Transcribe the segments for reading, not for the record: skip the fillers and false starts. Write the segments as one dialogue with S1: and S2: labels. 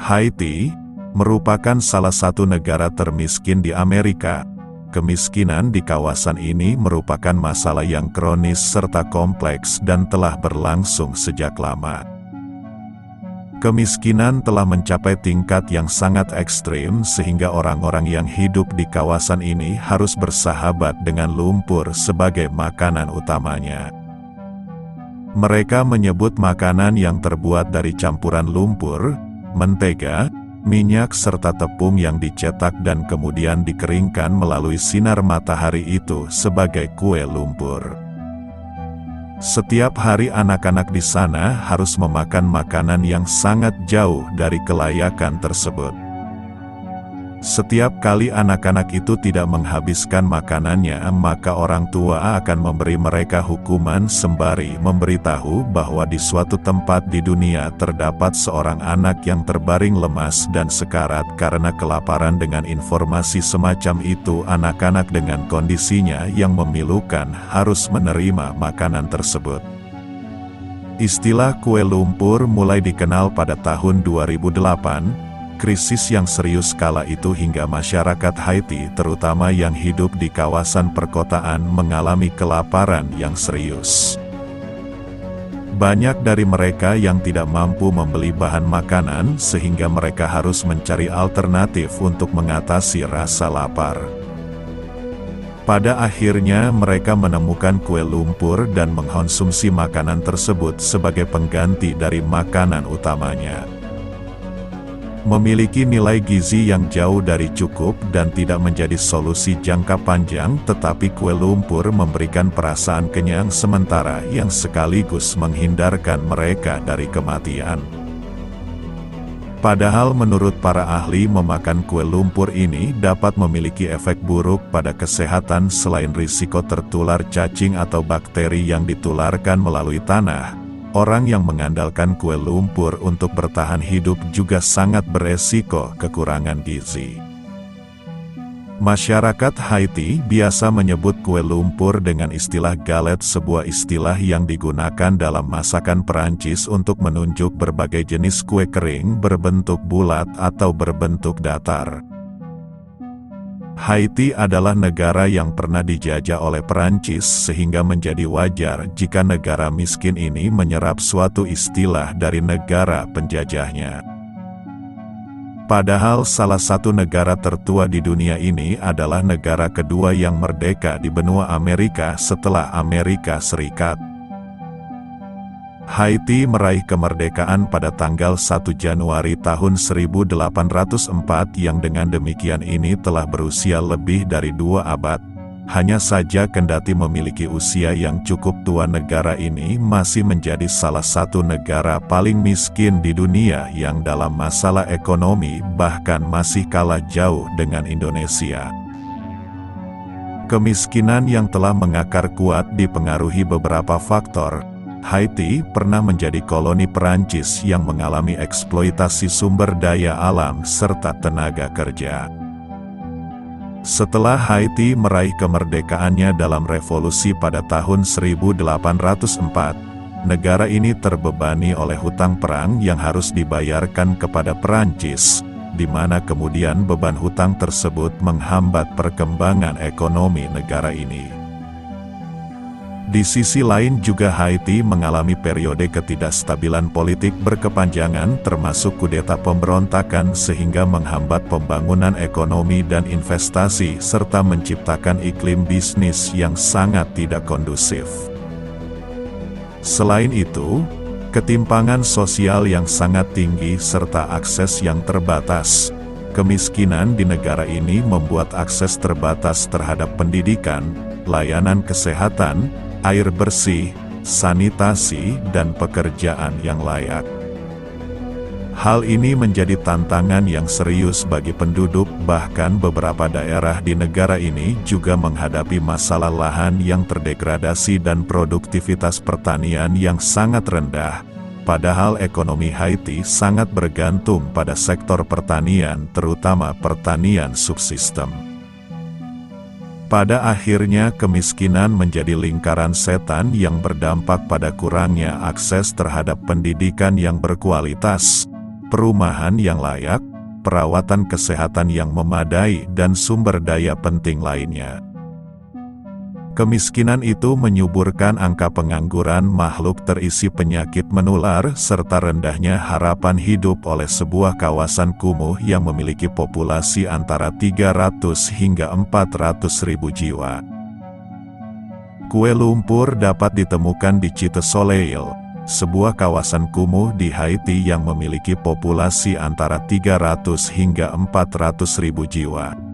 S1: Haiti merupakan salah satu negara termiskin di Amerika. Kemiskinan di kawasan ini merupakan masalah yang kronis serta kompleks dan telah berlangsung sejak lama. Kemiskinan telah mencapai tingkat yang sangat ekstrim sehingga orang-orang yang hidup di kawasan ini harus bersahabat dengan lumpur sebagai makanan utamanya. Mereka menyebut makanan yang terbuat dari campuran lumpur, mentega, minyak serta tepung yang dicetak dan kemudian dikeringkan melalui sinar matahari itu sebagai kue lumpur. Setiap hari anak-anak di sana harus memakan makanan yang sangat jauh dari kelayakan tersebut. Setiap kali anak-anak itu tidak menghabiskan makanannya, maka orang tua akan memberi mereka hukuman sembari memberitahu bahwa di suatu tempat di dunia terdapat seorang anak yang terbaring lemas dan sekarat karena kelaparan. Dengan informasi semacam itu, anak-anak dengan kondisinya yang memilukan harus menerima makanan tersebut. Istilah kue lumpur mulai dikenal pada tahun 2008. Krisis yang serius kala itu hingga masyarakat Haiti terutama yang hidup di kawasan perkotaan mengalami kelaparan yang serius. Banyak dari mereka yang tidak mampu membeli bahan makanan sehingga mereka harus mencari alternatif untuk mengatasi rasa lapar. Pada akhirnya mereka menemukan kue lumpur dan mengkonsumsi makanan tersebut sebagai pengganti dari makanan utamanya. Memiliki nilai gizi yang jauh dari cukup dan tidak menjadi solusi jangka panjang, tetapi kue lumpur memberikan perasaan kenyang sementara yang sekaligus menghindarkan mereka dari kematian. Padahal menurut para ahli, memakan kue lumpur ini dapat memiliki efek buruk pada kesehatan selain risiko tertular cacing atau bakteri yang ditularkan melalui tanah. Orang yang mengandalkan kue lumpur untuk bertahan hidup juga sangat beresiko kekurangan gizi. Masyarakat Haiti biasa menyebut kue lumpur dengan istilah galette, sebuah istilah yang digunakan dalam masakan Perancis untuk menunjuk berbagai jenis kue kering berbentuk bulat atau berbentuk datar. Haiti adalah negara yang pernah dijajah oleh Perancis sehingga menjadi wajar jika negara miskin ini menyerap suatu istilah dari negara penjajahnya. Padahal salah satu negara tertua di dunia ini adalah negara kedua yang merdeka di benua Amerika setelah Amerika Serikat. Haiti meraih kemerdekaan pada tanggal 1 Januari tahun 1804 yang dengan demikian ini telah berusia lebih dari 2 abad. Hanya saja kendati memiliki usia yang cukup tua, negara ini masih menjadi salah satu negara paling miskin di dunia yang dalam masalah ekonomi bahkan masih kalah jauh dengan Indonesia. Kemiskinan yang telah mengakar kuat dipengaruhi beberapa faktor. Haiti pernah menjadi koloni Perancis yang mengalami eksploitasi sumber daya alam serta tenaga kerja. Setelah Haiti meraih kemerdekaannya dalam revolusi pada tahun 1804, negara ini terbebani oleh hutang perang yang harus dibayarkan kepada Perancis, di mana kemudian beban hutang tersebut menghambat perkembangan ekonomi negara ini. Di sisi lain juga Haiti mengalami periode ketidakstabilan politik berkepanjangan termasuk kudeta pemberontakan sehingga menghambat pembangunan ekonomi dan investasi serta menciptakan iklim bisnis yang sangat tidak kondusif. Selain itu, ketimpangan sosial yang sangat tinggi serta akses yang terbatas. Kemiskinan di negara ini membuat akses terbatas terhadap pendidikan, layanan kesehatan, air bersih, sanitasi, dan pekerjaan yang layak. Hal ini menjadi tantangan yang serius bagi penduduk, bahkan beberapa daerah di negara ini juga menghadapi masalah lahan yang terdegradasi dan produktivitas pertanian yang sangat rendah. Padahal ekonomi Haiti sangat bergantung pada sektor pertanian, terutama pertanian subsistem. Pada akhirnya kemiskinan menjadi lingkaran setan yang berdampak pada kurangnya akses terhadap pendidikan yang berkualitas, perumahan yang layak, perawatan kesehatan yang memadai, dan sumber daya penting lainnya. Kemiskinan itu menyuburkan angka pengangguran makhluk terisi penyakit menular serta rendahnya harapan hidup oleh sebuah kawasan kumuh yang memiliki populasi antara 300 hingga 400 ribu jiwa. Kue lumpur dapat ditemukan di Cité Soleil, sebuah kawasan kumuh di Haiti yang memiliki populasi antara 300 hingga 400 ribu jiwa.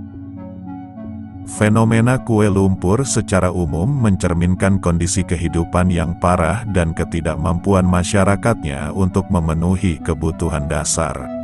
S1: Fenomena kue lumpur secara umum mencerminkan kondisi kehidupan yang parah dan ketidakmampuan masyarakatnya untuk memenuhi kebutuhan dasar.